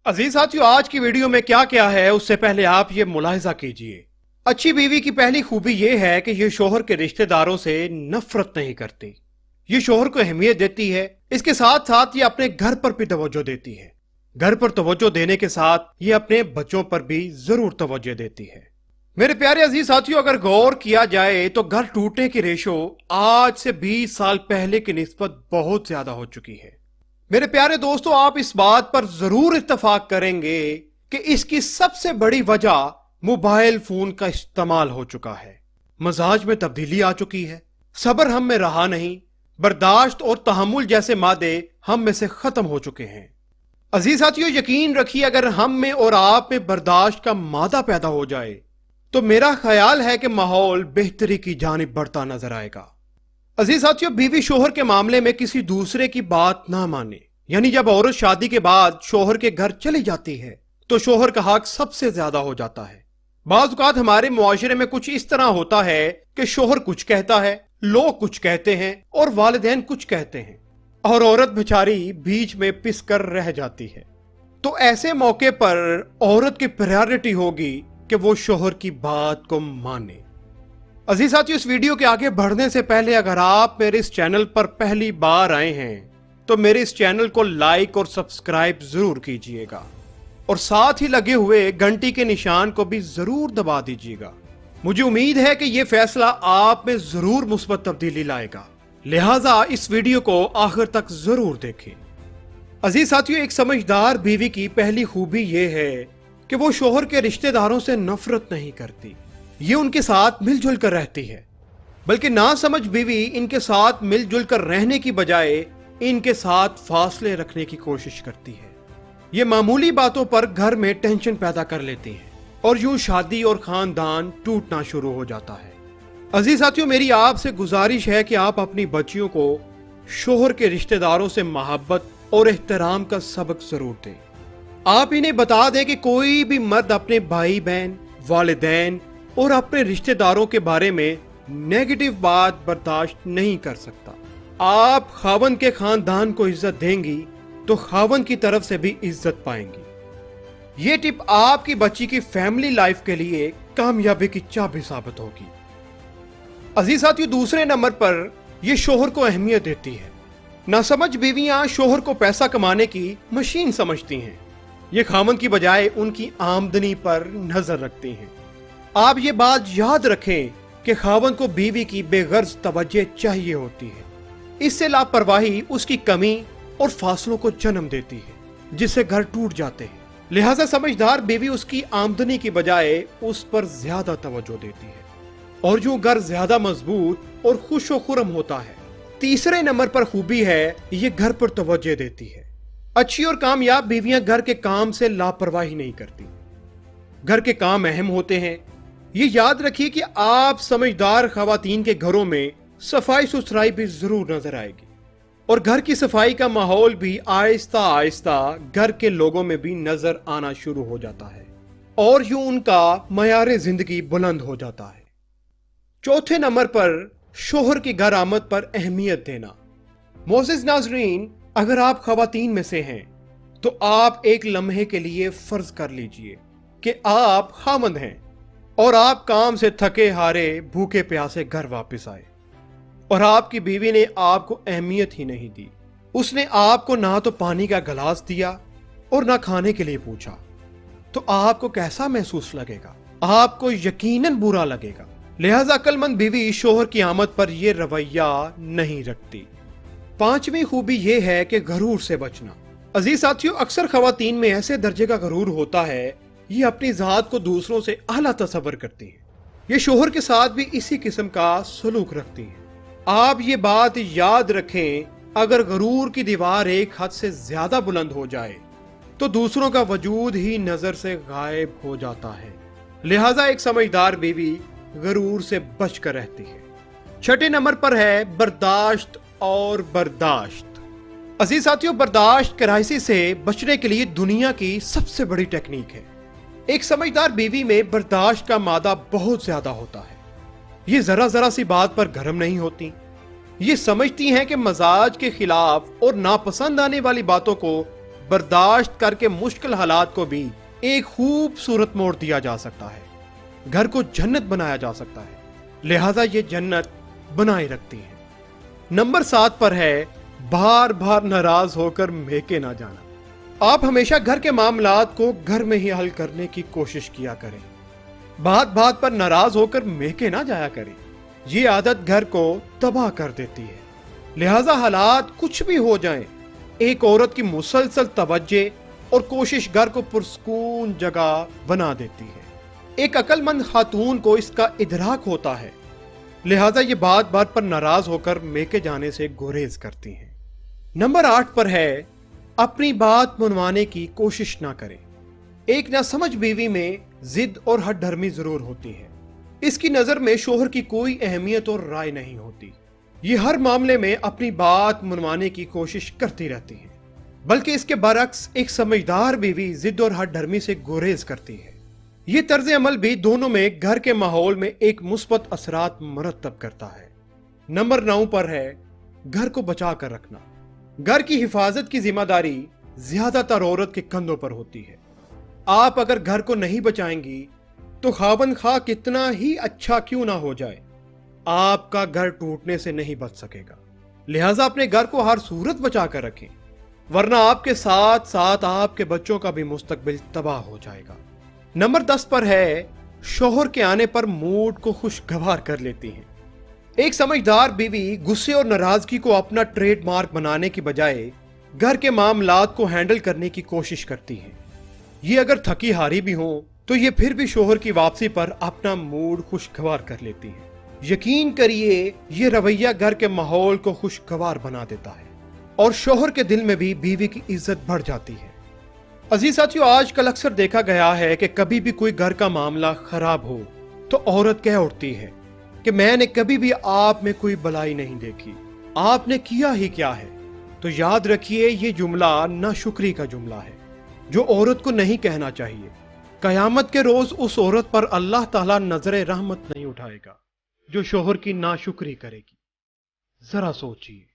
अजीज साथियों, आज की वीडियो में क्या क्या है उससे पहले आप ये मुलाहिजा कीजिए। अच्छी बीवी की पहली खूबी ये है कि ये शोहर के रिश्तेदारों से नफरत नहीं करती। ये शोहर को अहमियत देती है। इसके साथ साथ ये अपने घर पर भी तवज्जो देती है। घर पर तवज्जो देने के साथ ये अपने बच्चों पर भी जरूर तवज्जो देती है। मेरे प्यारे अजीज साथियों, अगर गौर किया जाए तो घर टूटने की रेशो आज से 20 साल पहले की निस्बत बहुत ज्यादा हो चुकी है। मेरे प्यारे दोस्तों, आप इस बात पर जरूर इत्तेफाक करेंगे कि इसकी सबसे बड़ी वजह मोबाइल फोन का इस्तेमाल हो चुका है। मजाज में तब्दीली आ चुकी है। सब्र हम में रहा नहीं। बर्दाश्त और तहम्मुल जैसे मादे हम में से खत्म हो चुके हैं। अजीज साथियों, यकीन रखिए, अगर हम में और आप में बर्दाश्त का मादा पैदा हो जाए तो मेरा ख्याल है कि माहौल बेहतरी की जानिब बढ़ता नजर आएगा। अजीज साथियों, बीवी शोहर के मामले में किसी दूसरे की बात ना माने, यानी जब औरत शादी के बाद शोहर के घर चली जाती है तो शोहर का हक सबसे ज्यादा हो जाता है। बाज़ औक़ात हमारे मुआशरे में कुछ इस तरह होता है कि शोहर कुछ कहता है, लोग कुछ कहते हैं और वालिदैन कुछ कहते हैं और औरत बेचारी बीच में पिस कर रह जाती है। तो ऐसे मौके पर औरत की प्रायोरिटी होगी कि वो शोहर की बात को माने। अजीज साथियों, इस वीडियो के आगे बढ़ने से पहले अगर आप मेरे इस चैनल पर पहली बार आए हैं तो मेरे इस चैनल को लाइक और सब्सक्राइब जरूर कीजिएगा और साथ ही लगे हुए घंटी के निशान को भी जरूर दबा दीजिएगा। मुझे उम्मीद है कि यह फैसला आप में जरूर मुस्बत तब्दीली लाएगा, लिहाजा इस वीडियो को आखिर तक जरूर देखें। अजीज साथियों, एक समझदार बीवी की पहली खूबी यह है कि वो शोहर के रिश्तेदारों से नफरत नहीं करती। ये उनके साथ मिलजुल कर रहती है, बल्कि ना समझ बीवी इनके साथ मिलजुल कर रहने की बजाय इनके साथ फासले रखने की कोशिश करती है। ये मामूली बातों पर घर में टेंशन पैदा कर लेती है और यूं शादी और खानदान टूटना शुरू हो जाता है। अजीज साथियों, मेरी आपसे गुजारिश है कि आप अपनी बच्चियों को शोहर के रिश्तेदारों से मोहब्बत और एहतराम का सबक जरूर दें। आप इन्हें बता दें कि कोई भी मर्द अपने भाई बहन, वालिदैन और अपने रिश्तेदारों के बारे में नेगेटिव बात बर्दाश्त नहीं कर सकता। आप खावन के खानदान को इज्जत देंगी तो खावन की तरफ से भी इज्जत पाएंगी। ये टिप आपकी बच्ची की फैमिली लाइफ के लिए कामयाबी की चाबी साबित होगी। अजीज साथियों, दूसरे नंबर पर यह शोहर को अहमियत देती है। नासमझ बीवियां शोहर को पैसा कमाने की मशीन समझती हैं। ये खावन की बजाय उनकी आमदनी पर नजर रखती हैं। आप ये बात याद रखें कि खावन को बीवी की बेगर्ज तवज्जो चाहिए होती है। इससे लापरवाही उसकी कमी और फासलों को जन्म देती है, जिससे घर टूट जाते हैं। लिहाजा समझदार बीवी उसकी आमदनी की बजाय उस पर ज्यादा तवज्जो देती है और जो घर ज्यादा मजबूत और खुशो खुरम होता है। तीसरे नंबर पर खूबी है, ये घर पर तवज्जो देती है। अच्छी और कामयाब बीवियां घर के काम से लापरवाही नहीं करती। घर के काम अहम होते हैं। ये याद रखिए कि आप समझदार खवातीन के घरों में सफाई सुथराई भी जरूर नजर आएगी और घर की सफाई का माहौल भी आहिस्ता आहिस्ता घर के लोगों में भी नजर आना शुरू हो जाता है और यूं उनका मयारे जिंदगी बुलंद हो जाता है। चौथे नंबर पर शोहर की घर आमद पर अहमियत देना। मोअज़्ज़िज़ नाज़रीन, अगर आप खवातीन में से हैं तो आप एक लम्हे के लिए फर्ज कर लीजिए कि आप खामद हैं और आप काम से थके हारे भूखे प्यासे घर वापस आए और आपकी बीवी ने आपको अहमियत ही नहीं दी। उसने आपको ना तो पानी का गिलास दिया और ना खाने के लिए पूछा, तो आपको कैसा महसूस लगेगा? आपको यकीनन बुरा लगेगा। लिहाजा अक्लमंद बीवी शोहर की आमद पर यह रवैया नहीं रखती। पांचवी खूबी यह है कि गरूर से बचना। अजीज साथियों, अक्सर खवातीन में ऐसे दर्जे का गरूर होता है, ये अपनी जात को दूसरों से आला तसव्वुर करती है। ये शोहर के साथ भी इसी किस्म का सलूक रखती है। आप ये बात याद रखें, अगर गरूर की दीवार एक हद से ज्यादा बुलंद हो जाए तो दूसरों का वजूद ही नजर से गायब हो जाता है। लिहाजा एक समझदार बीवी गरूर से बच कर रहती है। छठे नंबर पर है बर्दाश्त और बर्दाश्त। अजीज साथियों, बर्दाश्त कराइसी से बचने के लिए दुनिया की सबसे बड़ी टेक्निक है। एक समझदार बीवी में बर्दाश्त का मादा बहुत ज्यादा होता है। ये जरा जरा सी बात पर गर्म नहीं होती। ये समझती हैं कि मजाज के खिलाफ और नापसंद आने वाली बातों को बर्दाश्त करके मुश्किल हालात को भी एक खूबसूरत मोड़ दिया जा सकता है। घर को जन्नत बनाया जा सकता है, लिहाजा ये जन्नत बनाए रखती है। नंबर 7 पर है बार बार नाराज होकर मेके ना जाना। आप हमेशा घर के मामलात को घर में ही हल करने की कोशिश किया करें, बात बात पर नाराज होकर मेके ना जाया करें। ये आदत घर को तबाह कर देती है। लिहाजा हालात कुछ भी हो जाएं, एक औरत की मुसलसल तवज्जे और कोशिश घर को पुरस्कून जगह बना देती है। एक अक्लमंद खातून को इसका इदराक होता है, लिहाजा ये बात बात पर नाराज होकर मेके जाने से गुरेज करती हैं। नंबर 8 पर है अपनी बात मनवाने की कोशिश ना करें। एक नासमझ बीवी में जिद और हठधर्मी जरूर होती है। इसकी नजर में शोहर की कोई अहमियत और राय नहीं होती। ये हर मामले में अपनी बात मनवाने की कोशिश करती रहती है, बल्कि इसके बरक्स एक समझदार बीवी जिद और हठधर्मी से गुरेज करती है। ये तर्ज अमल भी दोनों में घर के माहौल में एक मुस्बत असरात मरतब करता है। नंबर 9 पर है घर को बचा कर रखना। घर की हिफाजत की जिम्मेदारी ज्यादातर औरत के कंधों पर होती है। आप अगर घर को नहीं बचाएंगी तो खाबन खा कितना ही अच्छा क्यों ना हो जाए, आपका घर टूटने से नहीं बच सकेगा। लिहाजा अपने घर को हर सूरत बचा कर रखें, वरना आपके साथ साथ आपके बच्चों का भी मुस्तकबिल तबाह हो जाएगा। नंबर 10 पर है शोहर के आने पर मूड को खुशगवार कर लेती हैं। एक समझदार बीवी गुस्से और नाराजगी को अपना ट्रेडमार्क बनाने की बजाय घर के मामलात को हैंडल करने की कोशिश करती है। ये अगर थकी हारी भी हो तो ये फिर भी शोहर की वापसी पर अपना मूड खुशगवार कर लेती है। यकीन करिए ये रवैया घर के माहौल को खुशगवार बना देता है और शोहर के दिल में भी बीवी की इज्जत बढ़ जाती है। अजीज साथियों, आजकल अक्सर देखा गया है कि कभी भी कोई घर का मामला खराब हो तो औरत कह उठती है कि मैंने कभी भी आप में कोई भलाई नहीं देखी, आपने किया ही क्या है। तो याद रखिए ये जुमला नाशुक्री का जुमला है जो औरत को नहीं कहना चाहिए। कयामत के रोज उस औरत पर अल्लाह ताला नजरे रहमत नहीं उठाएगा जो शोहर की नाशुक्री करेगी। जरा सोचिए।